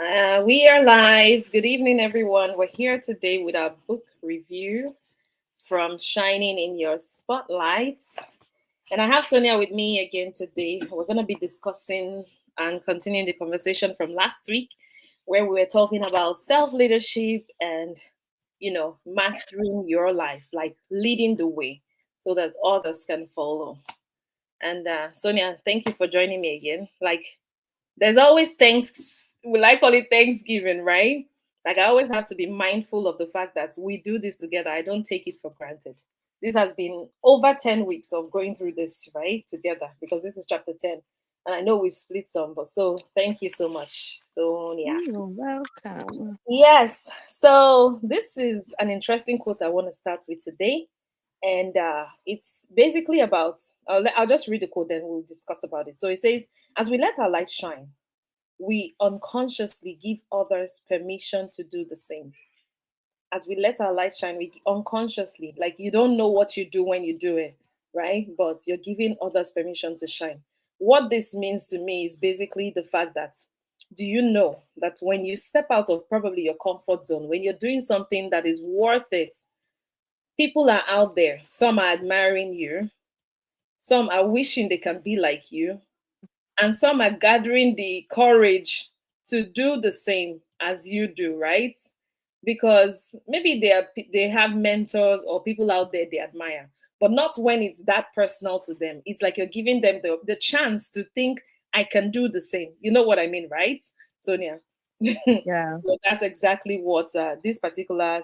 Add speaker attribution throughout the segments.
Speaker 1: We are live. Good evening, everyone. We're here today with our book review from Shining in Your Spotlights. And I have Sonia with me again today. We're going to be discussing and continuing the conversation from last week, where we were talking about self leadership and, mastering your life, like leading the way so that others can follow. And Sonia, thank you for joining me again. Like, there's always thanks, will I call it Thanksgiving, right? Like, I always have to be mindful of the fact that we do this together. I don't take it for granted. This has been over 10 weeks of going through this, right? Together, because this is chapter 10. And I know we've split some, but so thank you so much, Sonia.
Speaker 2: You're welcome.
Speaker 1: Yes. So this is an interesting quote I want to start with today. And it's basically about, I'll just read the quote, then we'll discuss about it. So it says, as we let our light shine, we unconsciously give others permission to do the same. As we let our light shine, we unconsciously, like you don't know what you do when you do it, right? But you're giving others permission to shine. What this means to me is basically the fact that, do you know that when you step out of probably your comfort zone, when you're doing something that is worth it, people are out there. Some are admiring you, some are wishing they can be like you, and some are gathering the courage to do the same as you do, right? Because maybe they have mentors or people out there they admire, but not when it's that personal to them. It's like you're giving them the chance to think, I can do the same. You know what I mean, right, Sonia?
Speaker 2: Yeah.
Speaker 1: So that's exactly what this particular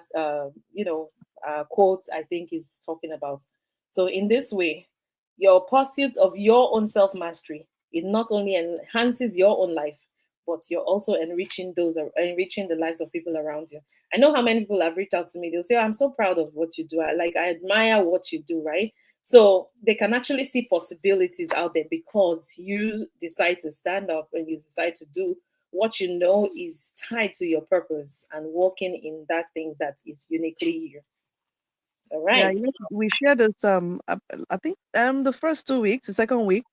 Speaker 1: quote I think is talking about. So in this way, your pursuit of your own self mastery, it not only enhances your own life, but you're also enriching the lives of people around you. I know how many people have reached out to me. They'll say, "Oh, I'm so proud of what you do. I admire what you do," right? So they can actually see possibilities out there because you decide to stand up and you decide to do what you know is tied to your purpose and working in that thing that is uniquely you. All
Speaker 2: Yeah,
Speaker 1: right.
Speaker 2: we shared this I think the first 2 weeks, the second week,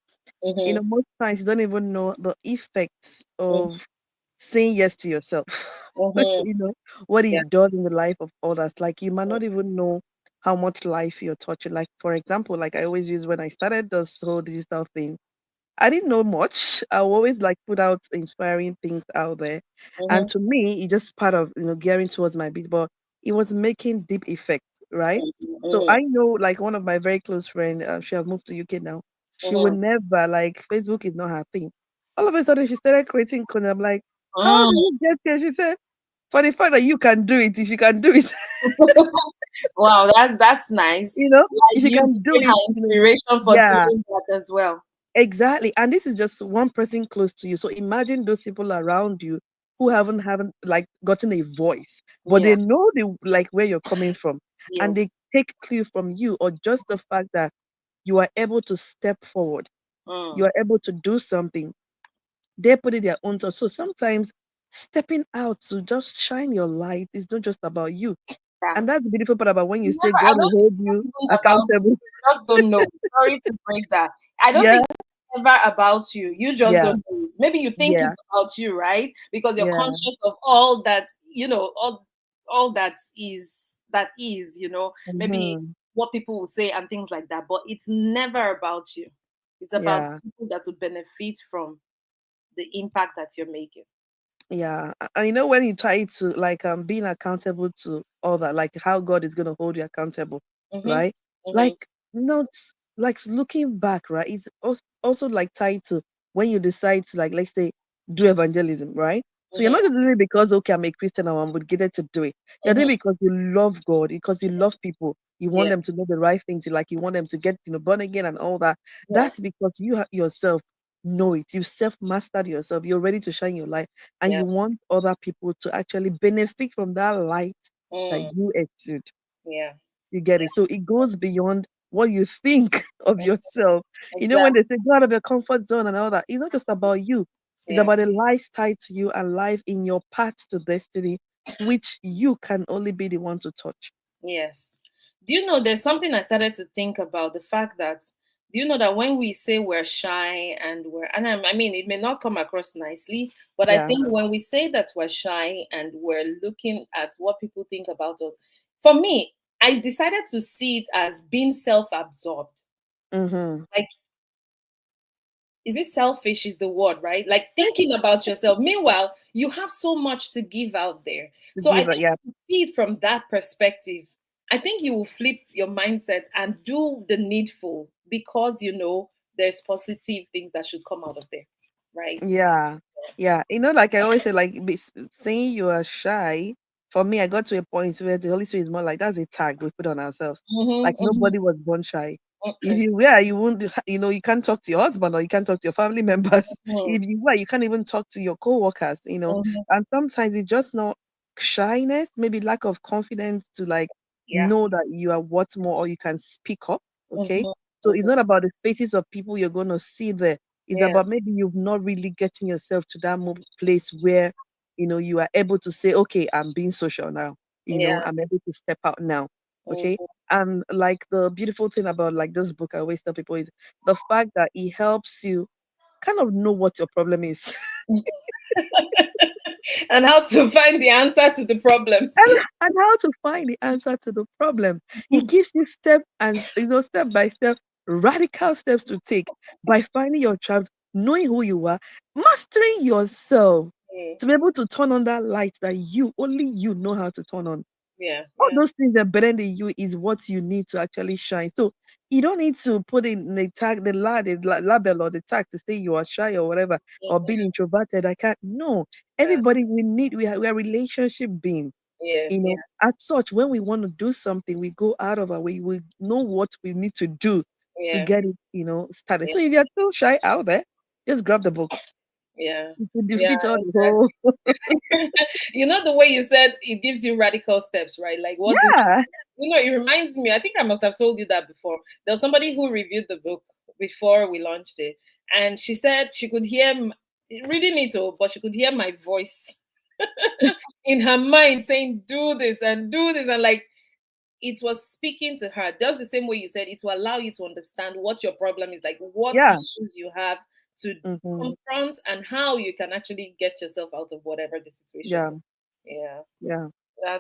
Speaker 1: Mm-hmm.
Speaker 2: most times you don't even know the effects
Speaker 1: Mm-hmm.
Speaker 2: of saying yes to yourself.
Speaker 1: Mm-hmm.
Speaker 2: You know, what
Speaker 1: Yeah.
Speaker 2: it does in the life of others. Like you might not even know how much life you're touching. Like for example, like I always use when I started this whole digital thing. I didn't know much. I always like put out inspiring things out there. And
Speaker 1: Mm-hmm.
Speaker 2: to me, it just part of, gearing towards my beat, but it was making deep effect, right? So
Speaker 1: Mm-hmm.
Speaker 2: I know like one of my very close friend, she has moved to UK now. She would
Speaker 1: Mm-hmm.
Speaker 2: never like Facebook is not her thing. All of a sudden she started creating content. I'm like, how do
Speaker 1: Mm.
Speaker 2: you get here? She said, for the fact that you can do it, if you can do it,
Speaker 1: Wow, that's nice.
Speaker 2: you know,
Speaker 1: Like
Speaker 2: if you
Speaker 1: you
Speaker 2: can do
Speaker 1: became her
Speaker 2: it,
Speaker 1: inspiration for
Speaker 2: yeah.
Speaker 1: doing that as well.
Speaker 2: Exactly. And this is just one person close to you. So imagine those people around you who haven't like gotten a voice, but
Speaker 1: Yeah.
Speaker 2: they know like where you're coming from and
Speaker 1: Yes.
Speaker 2: they take clue from you or just the fact that you are able to step forward,
Speaker 1: Mm.
Speaker 2: you are able to do something. They put it their own touch. So sometimes stepping out to just shine your light is not just about you.
Speaker 1: Yeah.
Speaker 2: And that's the beautiful part about when you say
Speaker 1: Never. I
Speaker 2: God will
Speaker 1: don't think
Speaker 2: hold
Speaker 1: it's not
Speaker 2: you
Speaker 1: even about you.
Speaker 2: accountable.
Speaker 1: You just don't know. Sorry to break that. I don't
Speaker 2: Yeah,
Speaker 1: think it's ever about you. You just
Speaker 2: yeah,
Speaker 1: don't know it. Maybe you think
Speaker 2: yeah,
Speaker 1: it's about you, right? Because you're
Speaker 2: yeah.
Speaker 1: conscious of all that, all that is, maybe
Speaker 2: Hmm.
Speaker 1: what people will say and things like that. But it's never about you. It's about
Speaker 2: Yeah.
Speaker 1: people that will benefit from the impact that you're making.
Speaker 2: Yeah, and when you try to like being accountable to other, like how God is gonna hold you accountable,
Speaker 1: Mm-hmm.
Speaker 2: right?
Speaker 1: Mm-hmm.
Speaker 2: Like not like looking back, right? It's also like tied to when you decide to like let's say do evangelism, right? So you're
Speaker 1: Mm-hmm.
Speaker 2: not just doing it because okay, I'm a Christian and I'm obligated to do it. You're doing
Speaker 1: Mm-hmm.
Speaker 2: it because you love God, because you love people. You want
Speaker 1: Yeah.
Speaker 2: them to know the right things. You want them to get born again and all that.
Speaker 1: Yeah.
Speaker 2: That's because you yourself know it. You've self mastered yourself. You're ready to shine your light and
Speaker 1: Yeah.
Speaker 2: you want other people to actually benefit from that light that
Speaker 1: Mm.
Speaker 2: you exude.
Speaker 1: Yeah.
Speaker 2: You get it? So it goes beyond what you think of
Speaker 1: Mm.
Speaker 2: yourself. When
Speaker 1: Exactly.
Speaker 2: they say go out of your comfort zone and all that, it's not just about you. It's
Speaker 1: Yeah.
Speaker 2: about the life tied to you and life in your path to destiny, which you can only be the one to touch.
Speaker 1: Yes. Do you know there's something I started to think about the fact that Do you know that when we say we're shy and I mean, it may not come across nicely, but I
Speaker 2: Yeah.
Speaker 1: think when we say that we're shy and we're looking at what people think about us, for me, I decided to see it as being self-absorbed.
Speaker 2: Mm-hmm.
Speaker 1: Like, is it selfish is the word, right? Like thinking about yourself. Meanwhile, you have so much to give out there.
Speaker 2: To
Speaker 1: So I
Speaker 2: give
Speaker 1: think
Speaker 2: it, yeah.
Speaker 1: if you see it from that perspective, I think you will flip your mindset and do the needful because you know there's positive things that should come out of there. Right?
Speaker 2: Yeah, yeah. Like I always say, like saying you are shy. For me, I got to a point where the Holy Spirit is more like that's a tag we put on ourselves. Like
Speaker 1: Mm-hmm, mm-hmm,
Speaker 2: nobody was born shy. If
Speaker 1: mm-hmm,
Speaker 2: you were, you won't. You can't talk to your husband or you can't talk to your family members.
Speaker 1: mm-hmm,
Speaker 2: If you were, you can't even talk to your coworkers.
Speaker 1: mm-hmm.
Speaker 2: And sometimes it's just not shyness, maybe lack of confidence to like
Speaker 1: Yeah.
Speaker 2: know that you are what more or you can speak up. Okay,
Speaker 1: Mm-hmm,
Speaker 2: so it's
Speaker 1: mm-hmm.
Speaker 2: not about the faces of people you're going to see there. It's
Speaker 1: Yeah.
Speaker 2: about maybe you've not really getting yourself to that place where you are able to say, okay, I'm being social now.
Speaker 1: Yeah.
Speaker 2: I'm able to step out now. Okay.
Speaker 1: Mm-hmm.
Speaker 2: And like the beautiful thing about like this book, I always tell people is the fact that it helps you kind of know what your problem is.
Speaker 1: And how to find the answer to the problem.
Speaker 2: And how to find the answer to the problem. It gives you step by step, radical steps to take by finding your traps, knowing who you are, mastering yourself
Speaker 1: Mm,
Speaker 2: to be able to turn on that light that only you know how to turn on.
Speaker 1: yeah.
Speaker 2: All
Speaker 1: Yeah.
Speaker 2: those things that burden in you is what you need to actually shine. So you don't need to put in the tag, the label or the tag to say you are shy or whatever, or
Speaker 1: Mm-hmm.
Speaker 2: being introverted. I can't. No,
Speaker 1: Yeah.
Speaker 2: everybody we are relationship beings.
Speaker 1: Yeah. Yeah.
Speaker 2: As such, when we want to do something, we go out of our way. We know what we need to do to
Speaker 1: Yeah.
Speaker 2: get it, started.
Speaker 1: Yeah.
Speaker 2: So if you're still shy out there, just grab the book.
Speaker 1: Yeah.
Speaker 2: It will
Speaker 1: Yeah.
Speaker 2: defeat all the whole.
Speaker 1: Exactly. You know the way you said it gives you radical steps, right? Like what do
Speaker 2: Yeah.
Speaker 1: it reminds me, I think I must have told you that before. There was somebody who reviewed the book before we launched it, and she said she could hear reading it all, but she could hear my voice in her mind saying, "Do this and do this," and like it was speaking to her just the same way you said it will allow you to understand what your problem is, like what
Speaker 2: Yeah.
Speaker 1: issues you have to
Speaker 2: Hmm.
Speaker 1: confront and how you can actually get yourself out of whatever the situation
Speaker 2: Yeah.
Speaker 1: is. Yeah,
Speaker 2: Yeah.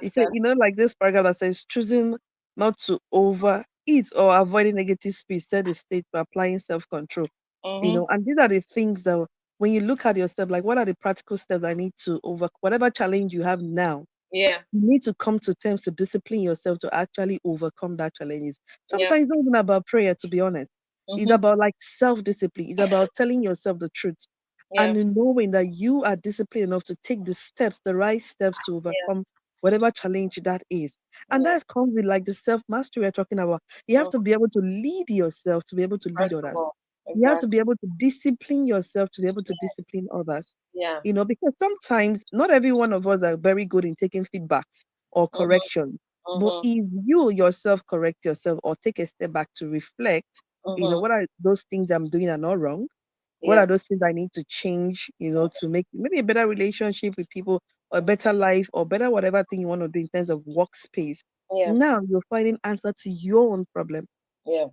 Speaker 2: He
Speaker 1: that's
Speaker 2: said,
Speaker 1: that.
Speaker 2: like this paragraph that says, choosing not to overeat or avoiding negative speech set the state by applying self-control.
Speaker 1: Mm-hmm.
Speaker 2: And these are the things that when you look at yourself, like what are the practical steps I need to over whatever challenge you have now,
Speaker 1: Yeah,
Speaker 2: you need to come to terms to discipline yourself to actually overcome that challenges.
Speaker 1: yeah.
Speaker 2: Sometimes it's not even about prayer, to be honest. It's
Speaker 1: Mm-hmm.
Speaker 2: about like self-discipline. It's about telling yourself the truth
Speaker 1: Yeah,
Speaker 2: and in knowing that you are disciplined enough to take the steps, the right steps to
Speaker 1: yeah,
Speaker 2: overcome whatever challenge that is. And
Speaker 1: yeah.
Speaker 2: that comes with like the self-mastery we're talking about. You have
Speaker 1: Mm.
Speaker 2: to be able to lead yourself to be able to lead
Speaker 1: First of
Speaker 2: others.
Speaker 1: all,
Speaker 2: You have to
Speaker 1: exactly.
Speaker 2: be able to discipline yourself to be able to discipline others.
Speaker 1: Yeah.
Speaker 2: Because sometimes not every one of us are very good in taking feedbacks or
Speaker 1: Mm-hmm.
Speaker 2: correction. But
Speaker 1: Mm-hmm.
Speaker 2: if you yourself correct yourself or take a step back to reflect,
Speaker 1: Mm-hmm.
Speaker 2: what are those things I'm doing are not wrong? What
Speaker 1: Yeah,
Speaker 2: are those things I need to change, to make maybe a better relationship with people or a better life or better whatever thing you want to do in terms of workspace?
Speaker 1: yeah,
Speaker 2: Now you're finding answer to your own problem,
Speaker 1: yeah.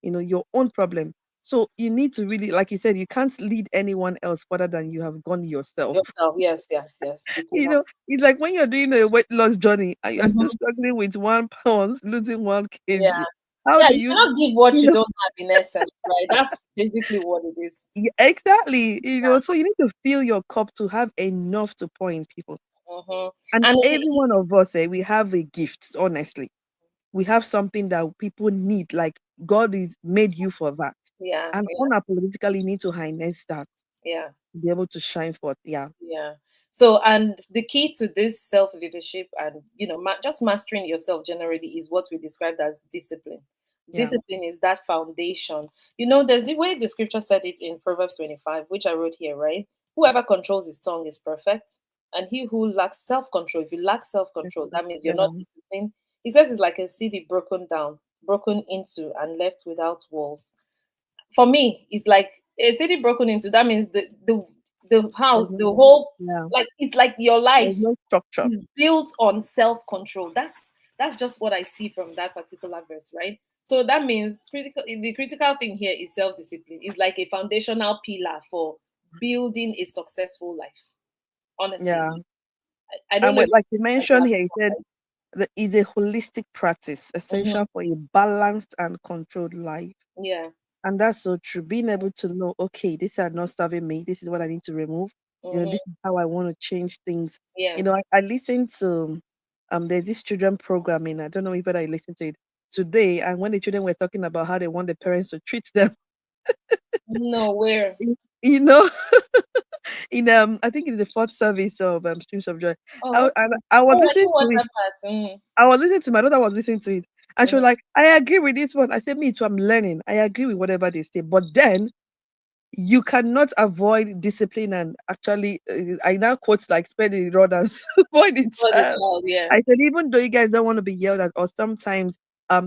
Speaker 2: your own problem. So you need to really, like you said, you can't lead anyone else further than you have gone yourself.
Speaker 1: Yourself. Yes, yes, yes. You cannot.
Speaker 2: It's like when you're doing a weight loss journey and you're still
Speaker 1: Mm-hmm.
Speaker 2: struggling with 1 pound, losing 1 kg.
Speaker 1: Yeah.
Speaker 2: How
Speaker 1: Yeah,
Speaker 2: do
Speaker 1: you
Speaker 2: you,
Speaker 1: cannot give what
Speaker 2: you
Speaker 1: you
Speaker 2: know,
Speaker 1: don't have in essence, right? That's basically what it is.
Speaker 2: yeah, exactly. So you need to fill your cup to have enough to pour in people.
Speaker 1: Mm-hmm.
Speaker 2: And
Speaker 1: And
Speaker 2: every one of us, we have a gift, honestly. We have something that people need, like God is made you for that.
Speaker 1: yeah,
Speaker 2: And
Speaker 1: yeah,
Speaker 2: unapologetically you need to harness that
Speaker 1: yeah.
Speaker 2: to be able to shine forth. Yeah.
Speaker 1: Yeah. So, and the key to this self leadership and, just mastering yourself generally is what we described as discipline.
Speaker 2: Yeah.
Speaker 1: Discipline is that foundation. There's the way the scripture said it in Proverbs 25, which I wrote here, right? Whoever controls his tongue is perfect. And he who lacks self control, if you lack self control, that means you're
Speaker 2: Yeah.
Speaker 1: not disciplined. He says it's like a city broken down, broken into, and left without walls. For me, it's like a city broken into. That means the
Speaker 2: There's
Speaker 1: house,
Speaker 2: no,
Speaker 1: the whole,
Speaker 2: yeah.
Speaker 1: like it's like your
Speaker 2: There's
Speaker 1: life
Speaker 2: no structure.
Speaker 1: is built on self control. That's just what I see from that particular verse, right? So that means the critical thing here is self-discipline. It's like a foundational pillar for building a successful life. Honestly,
Speaker 2: Yeah.
Speaker 1: I don't
Speaker 2: And
Speaker 1: know if
Speaker 2: like you
Speaker 1: like
Speaker 2: mentioned
Speaker 1: that.
Speaker 2: here, he said that is a holistic practice
Speaker 1: Mm-hmm.
Speaker 2: essential for a balanced and controlled life.
Speaker 1: Yeah.
Speaker 2: And that's so true. Being able to know, okay, these are not serving me. This is what I need to remove. This
Speaker 1: Mm-hmm.
Speaker 2: is how I want to change things.
Speaker 1: Yeah.
Speaker 2: I listened to there's this children programming. I don't know if I listened to it today. And when the children were talking about how they want the parents to treat them,
Speaker 1: No, where?
Speaker 2: you know, in I think it's the fourth service of Streams of Joy.
Speaker 1: Oh, okay.
Speaker 2: I was
Speaker 1: Oh, I
Speaker 2: listening
Speaker 1: didn't watch
Speaker 2: to it.
Speaker 1: that part. Mm.
Speaker 2: I was listening to my daughter was listening to it, and she
Speaker 1: Mm-hmm.
Speaker 2: was like, "I agree with this one." I said, "Me too. I'm learning. I agree with whatever they say, but then you cannot avoid discipline and actually I now quote like spare the rod and spoil the
Speaker 1: For the
Speaker 2: child.
Speaker 1: child, yeah.
Speaker 2: I said even though you guys don't want to be yelled at or sometimes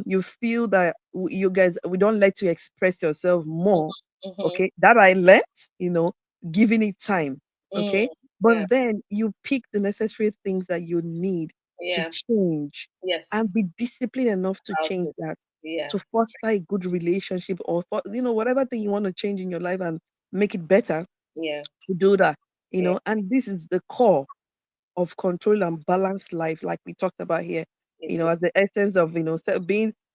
Speaker 2: you feel that you guys we don't let you express yourself more,
Speaker 1: Mm-hmm.
Speaker 2: okay, that I learned, giving it time,
Speaker 1: Mm.
Speaker 2: okay,
Speaker 1: Yeah.
Speaker 2: but then you pick the necessary things that you need to
Speaker 1: Yeah.
Speaker 2: change
Speaker 1: Yes.
Speaker 2: and be disciplined enough to
Speaker 1: About
Speaker 2: change
Speaker 1: it.
Speaker 2: that,
Speaker 1: Yeah.
Speaker 2: to foster a good relationship or for whatever thing you want to change in your life and make it better,
Speaker 1: Yeah.
Speaker 2: to do that,
Speaker 1: Yeah.
Speaker 2: and this is the core of control and balanced life, like we talked about here,
Speaker 1: It is.
Speaker 2: as the essence of,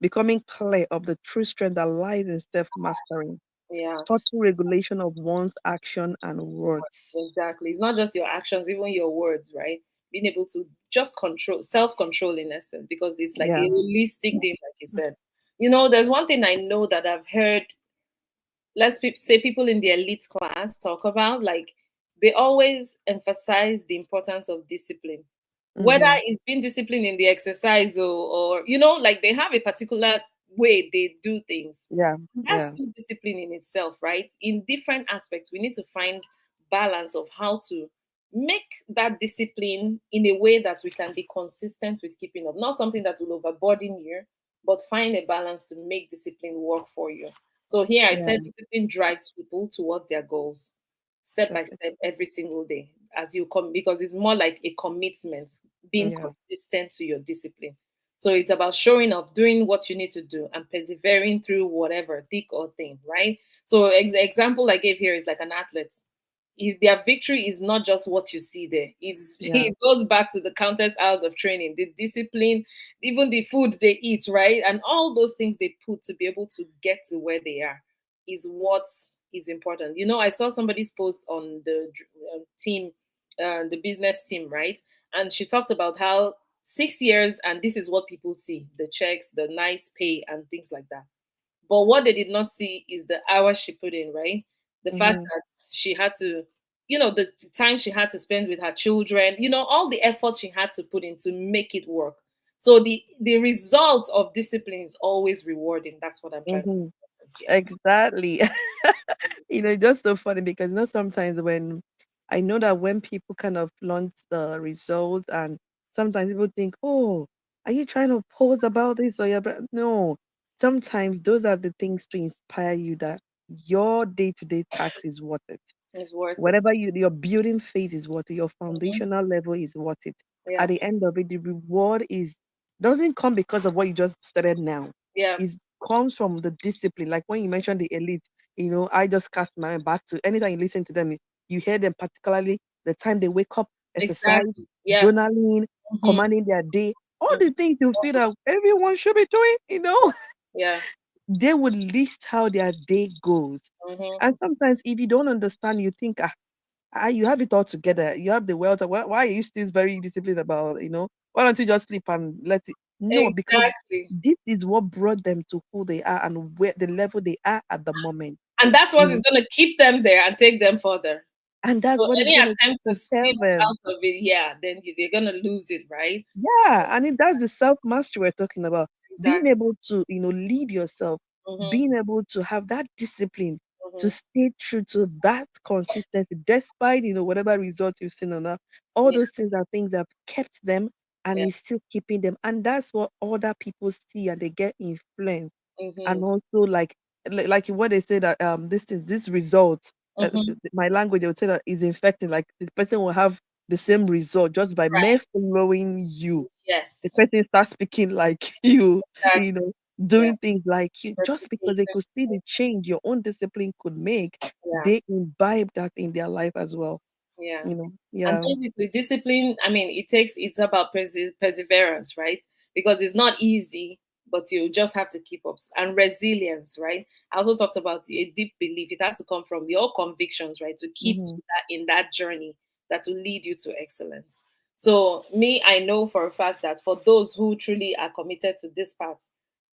Speaker 2: becoming clear of the true strength that lies in self mastery,
Speaker 1: Yeah.
Speaker 2: thoughtful regulation of one's action and words.
Speaker 1: Exactly. It's not just your actions, even your words, right? Being able to just control, self control in essence, because it's like a
Speaker 2: Yeah.
Speaker 1: holistic thing, like you said. There's one thing I know that I've heard, say people in the elite class talk about, like they always emphasize the importance of discipline, whether
Speaker 2: Mm-hmm.
Speaker 1: it's being disciplined in the exercise or like they have a particular way they do things.
Speaker 2: Yeah.
Speaker 1: That's
Speaker 2: Yeah.
Speaker 1: still discipline in itself, right? In different aspects, we need to find balance of how to make that discipline in a way that we can be consistent with keeping up, not something that will overburden you, but find a balance to make discipline work for you. So here I
Speaker 2: Yeah.
Speaker 1: said discipline drives people towards their goals step by
Speaker 2: Definitely.
Speaker 1: step every single day as you come, because it's more like a commitment, being
Speaker 2: Yeah.
Speaker 1: consistent to your discipline. So it's about showing up, doing what you need to do, and persevering through whatever, thick or thin, right? So example I gave here is like an athlete. If their victory is not just what you see there,
Speaker 2: Yeah.
Speaker 1: it goes back to the countless hours of training, the discipline, even the food they eat, right? And all those things they put to be able to get to where they are is what is important. I saw somebody's post on the team, the business team, right? And she talked about how 6 years and this is what people see, the checks, the nice pay, and things like that. But what they did not see is the hours she put in, right? The fact
Speaker 2: Mm-hmm.
Speaker 1: that she had to, the time she had to spend with her children, all the effort she had to put in to make it work. So the results of discipline is always rewarding. That's what I'm trying to
Speaker 2: Mm-hmm.
Speaker 1: say. Yeah.
Speaker 2: Exactly. It's just so funny because sometimes when I know that when people kind of launch the results and sometimes people think, oh, are you trying to post about this or no. Sometimes those are the things to inspire you that your day-to-day task is worth it.
Speaker 1: It's worth it.
Speaker 2: Whatever your building phase is worth it, your
Speaker 1: Mhm.
Speaker 2: foundational level is worth it. At
Speaker 1: Yeah.
Speaker 2: the end of it, the reward is doesn't come because of what you just started now.
Speaker 1: Yeah.
Speaker 2: It comes from the discipline. Like when you mentioned the elite, I just cast my mind back to anytime you listen to them, you hear them particularly the time they wake up, exercise,
Speaker 1: Exactly. Yeah.
Speaker 2: journaling,
Speaker 1: Hmm.
Speaker 2: commanding their day, all the things you feel that everyone should be doing.
Speaker 1: Yeah.
Speaker 2: They would list how their day goes.
Speaker 1: Hmm.
Speaker 2: And sometimes if you don't understand, you think, you have it all together. You have the wealth. Why are you still very disciplined about, why don't you just sleep and let it? No, because
Speaker 1: Exactly.
Speaker 2: this is what brought them to who they are and where the level they are at the moment.
Speaker 1: And that's
Speaker 2: You
Speaker 1: what is
Speaker 2: know,
Speaker 1: going to keep them there and take them further.
Speaker 2: and that's
Speaker 1: So
Speaker 2: what is
Speaker 1: any
Speaker 2: gonna
Speaker 1: attempt to
Speaker 2: propel
Speaker 1: slip
Speaker 2: them.
Speaker 1: out of it, yeah, then they're gonna lose it, right?
Speaker 2: Yeah, and that's the self mastery we're talking about. Being
Speaker 1: Exactly.
Speaker 2: able to, lead yourself,
Speaker 1: Hmm.
Speaker 2: being able to have that discipline to
Speaker 1: Hmm.
Speaker 2: stay true to that consistency, despite whatever result you've seen on that. All
Speaker 1: Yeah.
Speaker 2: those things are things that have kept them and
Speaker 1: Yeah.
Speaker 2: is still keeping them, and that's what other people see and they get influenced.
Speaker 1: Hmm.
Speaker 2: And also like what they say that this result,
Speaker 1: Hmm.
Speaker 2: my language they would say that is infecting, like the person will have the same result just by mere
Speaker 1: Right.
Speaker 2: following you. The
Speaker 1: Yes.
Speaker 2: person starts speaking like you,
Speaker 1: Exactly.
Speaker 2: you know.
Speaker 1: Yeah.
Speaker 2: doing things like you just because they
Speaker 1: Replicating.
Speaker 2: could see the change your own discipline could make,
Speaker 1: Yeah.
Speaker 2: they imbibe that in their life as well.
Speaker 1: Yeah.
Speaker 2: You know,
Speaker 1: And
Speaker 2: yeah.
Speaker 1: basically, discipline, I mean, it's about perseverance, right? Because it's not easy, but you just have to keep up. And resilience, right? I also talked about a deep belief. It has to come from your convictions, right? To keep to
Speaker 2: Mm-hmm.
Speaker 1: that in that journey that will lead you to excellence. So, me, I know for a fact that for those who truly are committed to this path,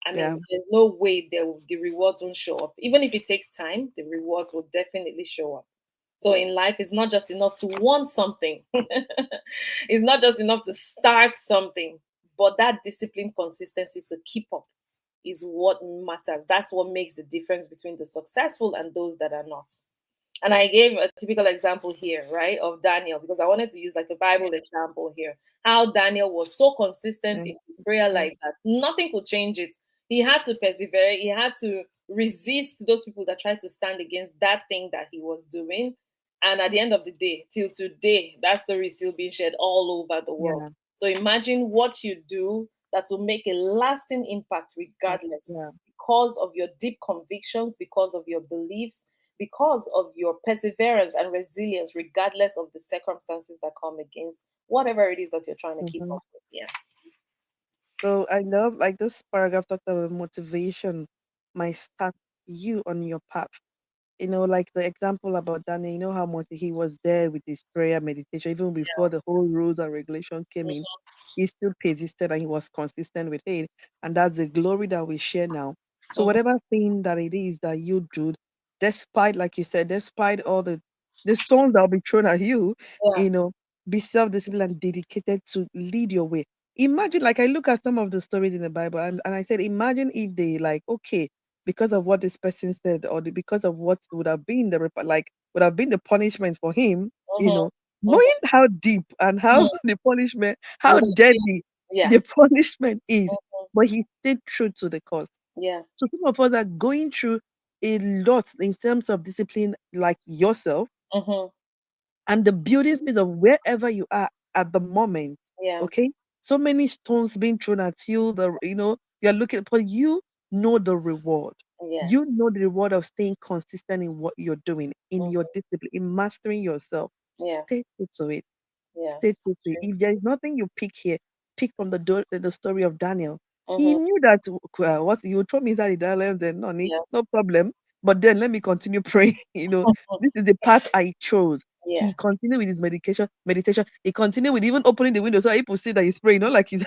Speaker 1: I
Speaker 2: Yeah.
Speaker 1: mean, there's no way the rewards won't show up. Even if it takes time, the rewards will definitely show up. So in life, it's not just enough to want something. It's not just enough to start something, but that discipline, consistency to keep up is what matters. That's what makes the difference between the successful and those that are not. And I gave a typical example here, right, of Daniel, because I wanted to use like a Bible example here. How Daniel was so consistent
Speaker 2: Yeah.
Speaker 1: in his prayer
Speaker 2: Yeah.
Speaker 1: life that nothing could change it. He had to persevere, he had to resist those people that tried to stand against that thing that he was doing. And at the end of the day, till today, that story is still being shared all over the world.
Speaker 2: Yeah.
Speaker 1: So imagine what you do that will make a lasting impact regardless
Speaker 2: Yeah.
Speaker 1: because of your deep convictions, because of your beliefs, because of your perseverance and resilience, regardless of the circumstances that come against whatever it is that you're trying to keep
Speaker 2: Mm-hmm.
Speaker 1: up with. Yeah.
Speaker 2: So I love like this paragraph talked about motivation might start you on your path. Like the example about Daniel, how much he was there with his prayer meditation, even before the whole rules and regulation came in. He still persisted and he was consistent with it. And that's the glory that we share now. So
Speaker 1: Mhm.
Speaker 2: whatever thing that it is that you do, despite, like you said, despite all the stones that will be thrown at you,
Speaker 1: Yeah.
Speaker 2: you know, be self-disciplined and dedicated to lead your way. Imagine, like I look at some of the stories in the Bible and I said, imagine if they like, okay, because of what this person said or because of what would have been would have been the punishment for him, you
Speaker 1: Mhm.
Speaker 2: know,
Speaker 1: Mhm.
Speaker 2: knowing how deep and how
Speaker 1: Mhm.
Speaker 2: the punishment, how
Speaker 1: Would have been.
Speaker 2: deadly
Speaker 1: Yeah.
Speaker 2: the punishment is,
Speaker 1: Mhm.
Speaker 2: but he stayed true to the cause.
Speaker 1: Yeah.
Speaker 2: So some of us are going through a lot in terms of discipline, like yourself,
Speaker 1: Mhm.
Speaker 2: and the beauty is of wherever you are at the moment,
Speaker 1: Yeah.
Speaker 2: okay? So many stones being thrown at you, you're looking, but you know the reward.
Speaker 1: Yes.
Speaker 2: You know the reward of staying consistent in what you're doing, in your
Speaker 1: Mhm.
Speaker 2: discipline, in mastering yourself.
Speaker 1: Yeah.
Speaker 2: Stay true to it.
Speaker 1: Yeah.
Speaker 2: Stay true to it.
Speaker 1: True.
Speaker 2: If there is nothing you pick here, pick from the story of Daniel. He
Speaker 1: Mhm.
Speaker 2: knew that what you would throw me inside the lion, then no,
Speaker 1: Yeah.
Speaker 2: no problem. But then let me continue praying. This is the path I chose. He
Speaker 1: Yes.
Speaker 2: continued with his meditation. He continued with even opening the window so people see that he's praying, not like he's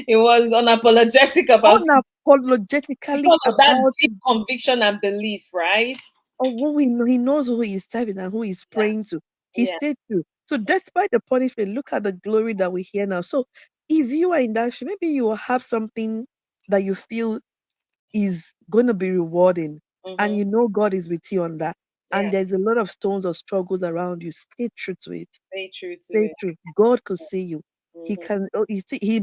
Speaker 1: He was unapologetic about it
Speaker 2: unapologetically
Speaker 1: because of that
Speaker 2: about
Speaker 1: deep conviction and belief, right?
Speaker 2: who he knows who he's serving and who he's
Speaker 1: Yeah.
Speaker 2: praying to. He
Speaker 1: Yeah.
Speaker 2: stayed true. So despite the punishment, look at the glory that we hear now. So if you are in that, maybe you will have something that you feel is going to be rewarding, and
Speaker 1: Mhm.
Speaker 2: you know God is with you on that. And
Speaker 1: Yeah.
Speaker 2: there's a lot of stones or struggles around you. Stay true to it.
Speaker 1: Stay true to
Speaker 2: Stay
Speaker 1: it.
Speaker 2: true. God could see you. He
Speaker 1: Mhm.
Speaker 2: can.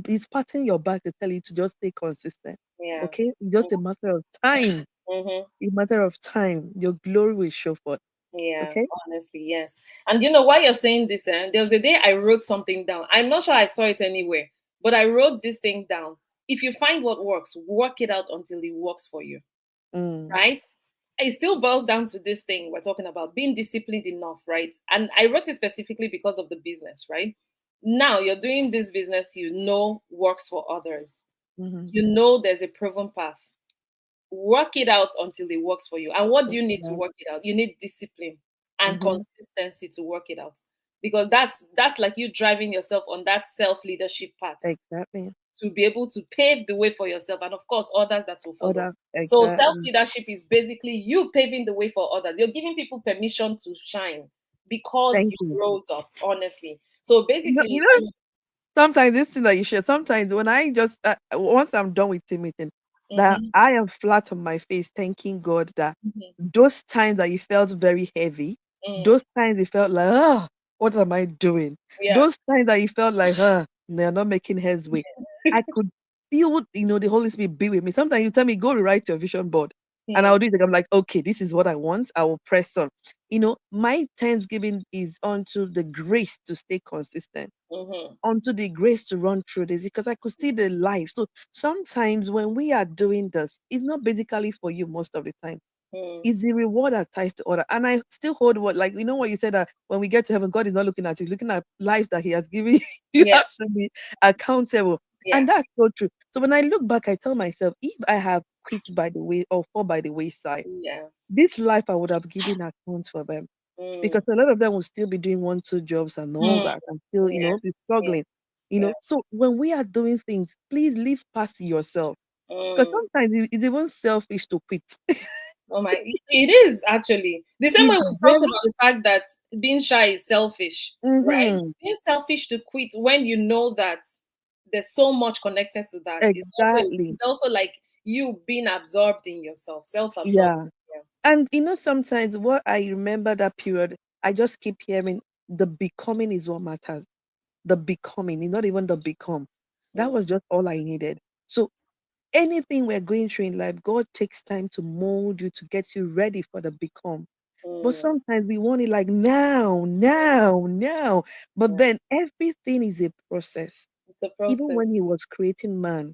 Speaker 2: He's patting your back to tell you to just stay consistent.
Speaker 1: Yeah.
Speaker 2: Okay, it's just a matter of time.
Speaker 1: Mhm.
Speaker 2: A matter of time. Your glory will show forth.
Speaker 1: Yeah,
Speaker 2: Okay.
Speaker 1: honestly, yes. And you know why you're saying this? There was a day I wrote something down. I'm not sure I saw it anywhere, but I wrote this thing down. If you find what works, work it out until it works for you,
Speaker 2: Mm,
Speaker 1: right? It still boils down to this thing we're talking about being disciplined enough, right? And I wrote it specifically because of the business, right? Now you're doing this business you know works for others.
Speaker 2: mm-hmm.
Speaker 1: You know there's a proven path. Work it out until it works for you. And what do you need to
Speaker 2: Yeah.
Speaker 1: work it out? You need discipline and
Speaker 2: Mm-hmm.
Speaker 1: consistency to work it out. Because that's like you driving yourself on that self-leadership path
Speaker 2: Exactly.
Speaker 1: to be able to pave the way for yourself and of course others that will follow.
Speaker 2: Other.
Speaker 1: So
Speaker 2: Exactly.
Speaker 1: self-leadership is basically you paving the way for others. You're giving people permission to shine because
Speaker 2: Thank
Speaker 1: you
Speaker 2: you.
Speaker 1: rose up, honestly. So
Speaker 2: You know,
Speaker 1: basically,
Speaker 2: you know, sometimes this thing that you share, sometimes when I just once I'm done with team meeting, that
Speaker 1: mhm,
Speaker 2: I am flat on my face, thanking God that
Speaker 1: mhm,
Speaker 2: those times that you felt very heavy,
Speaker 1: mm,
Speaker 2: those times you felt like, what am I doing?
Speaker 1: yeah.
Speaker 2: Those times that you felt like, they're not making headway. I could feel, the Holy Spirit be with me. Sometimes you tell me, go rewrite your vision board. And I'll
Speaker 1: Mm,
Speaker 2: do it. I'm like, okay, this is what I want. I will press on. my thanksgiving is onto the grace to stay consistent,
Speaker 1: Mm-hmm.
Speaker 2: onto the grace to run through this, because I could see the life. So sometimes when we are doing this, it's not basically for you most of the time.
Speaker 1: Mm.
Speaker 2: It's the reward that ties to order. And I still hold what, like, what you said, that when we get to heaven, God is not looking at you, he's looking at lives that he has given you. You
Speaker 1: Yeah.
Speaker 2: have to be accountable.
Speaker 1: Yeah.
Speaker 2: And that's so true. So when I look back, I tell myself, if I have quit by the way or fall by the wayside,
Speaker 1: Yeah.
Speaker 2: this life I would have given account for them.
Speaker 1: Mm.
Speaker 2: Because a lot of them will still be doing one, two jobs and all
Speaker 1: Mm.
Speaker 2: that and still,
Speaker 1: Yeah.
Speaker 2: be
Speaker 1: Yeah.
Speaker 2: struggling.
Speaker 1: Yeah.
Speaker 2: So when we are doing things, please live past yourself. Because
Speaker 1: Mm.
Speaker 2: sometimes it's even selfish to quit.
Speaker 1: Oh my, it is actually the same way
Speaker 2: It's
Speaker 1: we talked
Speaker 2: very
Speaker 1: about the fact that being shy is selfish, right?
Speaker 2: mm-hmm.
Speaker 1: Being selfish to quit when you know that there's so much connected to that is also
Speaker 2: Exactly.
Speaker 1: it's also like you being absorbed in yourself, self-absorbed.
Speaker 2: Yeah.
Speaker 1: Yeah.
Speaker 2: And sometimes what I remember that period, I just keep hearing the becoming is what matters. The becoming, it's not even the become. That
Speaker 1: Mm.
Speaker 2: was just all I needed. So anything we're going through in life, God takes time to mold you to get you ready for the become. But
Speaker 1: Mm.
Speaker 2: sometimes we want it like now, now, now. But
Speaker 1: Yeah.
Speaker 2: then everything is a process.
Speaker 1: It's a
Speaker 2: Even
Speaker 1: process.
Speaker 2: when he was creating man,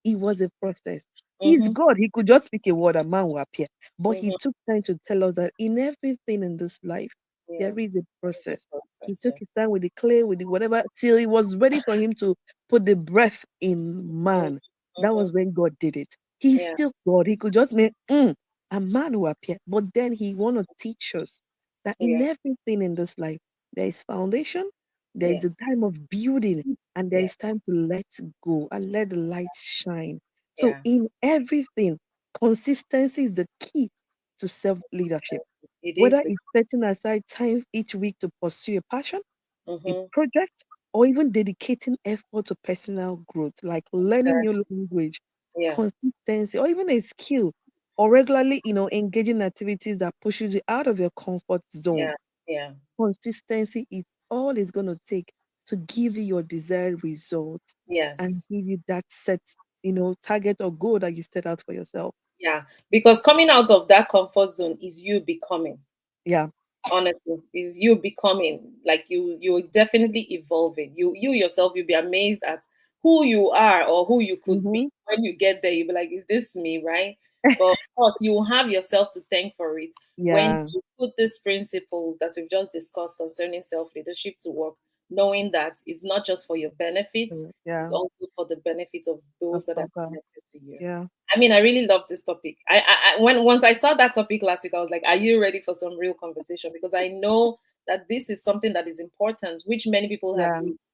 Speaker 2: it was a process. He's
Speaker 1: Mm-hmm.
Speaker 2: God. He could just speak a word and man will appear. But he
Speaker 1: Mm-hmm.
Speaker 2: took time to tell us that in everything in this life,
Speaker 1: Yeah.
Speaker 2: there is a
Speaker 1: It's a
Speaker 2: process. He
Speaker 1: process.
Speaker 2: took his time with the clay, with the whatever, till it was ready for him to put the breath in
Speaker 1: Yeah.
Speaker 2: man. That
Speaker 1: Mm-hmm.
Speaker 2: was when God did it. He's
Speaker 1: Yeah.
Speaker 2: still God. He could just make a man will appear. But then he want to teach us that in
Speaker 1: Yeah.
Speaker 2: everything in this life, there is foundation, there is
Speaker 1: Yes.
Speaker 2: a time of building, and there
Speaker 1: Yeah.
Speaker 2: is time to let go and let the light shine. So
Speaker 1: Yeah.
Speaker 2: in everything, consistency is the key to self-leadership.
Speaker 1: It is
Speaker 2: Whether
Speaker 1: the
Speaker 2: it's setting aside time each week to pursue a passion, a
Speaker 1: mm-hmm.
Speaker 2: project, or even dedicating effort to personal growth, like learning
Speaker 1: Exactly.
Speaker 2: new language,
Speaker 1: Yeah.
Speaker 2: consistency, or even a skill, or regularly, engaging in activities that pushes you out of your comfort zone.
Speaker 1: Yeah. Yeah.
Speaker 2: Consistency is all it's going to take to give you your desired result and
Speaker 1: Yes.
Speaker 2: give you that set, target or goal that you set out for yourself.
Speaker 1: Yeah. Because coming out of that comfort zone is you becoming.
Speaker 2: Yeah.
Speaker 1: Honestly, is you becoming like you're definitely evolving. You yourself, you'll be amazed at who you are or who you could be.
Speaker 2: Mm-hmm.
Speaker 1: When you get there, you'll be like, is this me, right? But of course, you will have yourself to thank for it when
Speaker 2: Yeah.
Speaker 1: you put these principles that we've just discussed concerning self-leadership to work, knowing that it's not just for your benefit, it's
Speaker 2: Yeah.
Speaker 1: also for the benefit of
Speaker 2: Of
Speaker 1: those that are
Speaker 2: others.
Speaker 1: connected to you.
Speaker 2: Yeah.
Speaker 1: I mean, I really love this topic. When once I saw that topic last week, I was like, "Are you ready for some real conversation?" Because I know that this is something that is important, which many people have
Speaker 2: Yeah.
Speaker 1: missed.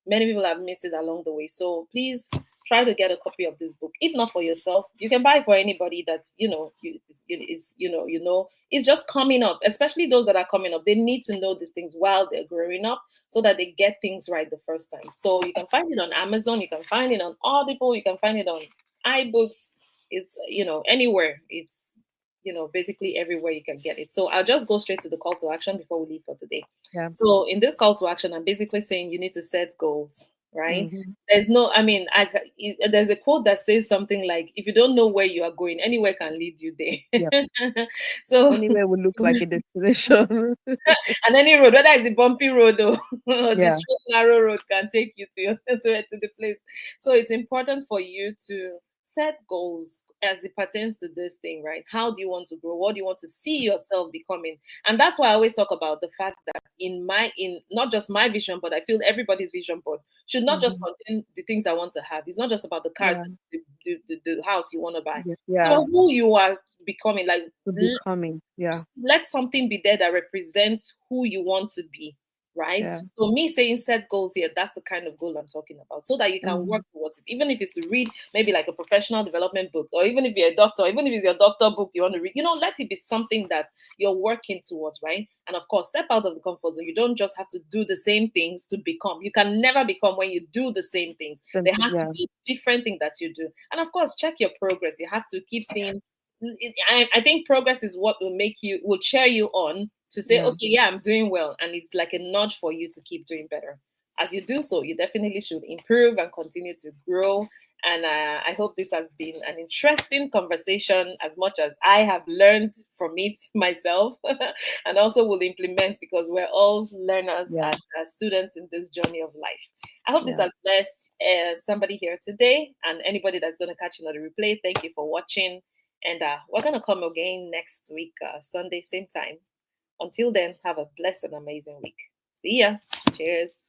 Speaker 1: Many people have missed it along the way. So please try to get a copy of this book. If not for yourself, you can buy it for anybody that it's just coming up. Especially those that are coming up, they need to know these things while they're growing up, so that they get things right the first time. So you can find it on Amazon, you can find it on Audible, you can find it on iBooks. It's anywhere. It's basically everywhere you can get it. So I'll just go straight to the call to action before we leave for today.
Speaker 2: Yeah.
Speaker 1: So in this call to action, I'm basically saying you need to set goals, right?
Speaker 2: Mm-hmm.
Speaker 1: There's no, I mean, there's a quote that says something like, "If you don't know where you are going, anywhere can lead you
Speaker 2: Yeah.
Speaker 1: there." So
Speaker 2: Anywhere would look like a destination.
Speaker 1: and any road, whether it's the bumpy road or, or the
Speaker 2: Yeah.
Speaker 1: straight narrow road, can take you to to the place. So it's important for you to set goals as it pertains to this thing, right? How do you want to grow? What do you want to see yourself becoming? And that's why I always talk about the fact that in not just my vision, but I feel everybody's vision board should not just
Speaker 2: Mm-hmm.
Speaker 1: contain the things I want to have. It's not just about the cars,
Speaker 2: Yeah.
Speaker 1: the house you want to buy.
Speaker 2: Yeah.
Speaker 1: It's
Speaker 2: Yeah.
Speaker 1: about who you are becoming. Like,
Speaker 2: To becoming. Yeah.
Speaker 1: let something be there that represents who you want to be, right?
Speaker 2: Yeah.
Speaker 1: So me saying set goals here, that's the kind of goal I'm talking about, so that you can
Speaker 2: Mm-hmm.
Speaker 1: work towards it. Even if it's to read maybe like a professional development book, or even if you're a doctor, even if it's your doctor book you want to read, let it be something that you're working towards, right? And of course, step out of the comfort zone. You don't just have to do the same things to become. You can never become when you do the same things. There has to
Speaker 2: Yeah.
Speaker 1: be a different thing that you do. And of course, check your progress. You have to keep seeing. I think progress is what will cheer you on to say,
Speaker 2: Yeah.
Speaker 1: okay, yeah, I'm doing well. And it's like a nudge for you to keep doing better. As you do so, you definitely should improve and continue to grow And I hope this has been an interesting conversation as much as I have learned from it myself and also will implement because we're all learners
Speaker 2: Yeah,
Speaker 1: and students in this journey of life. I hope this
Speaker 2: yeah.
Speaker 1: has blessed somebody here today and anybody that's going to catch another replay. Thank you for watching. And we're going to come again next week, Sunday, same time. Until then, have a blessed and amazing week. See ya. Cheers.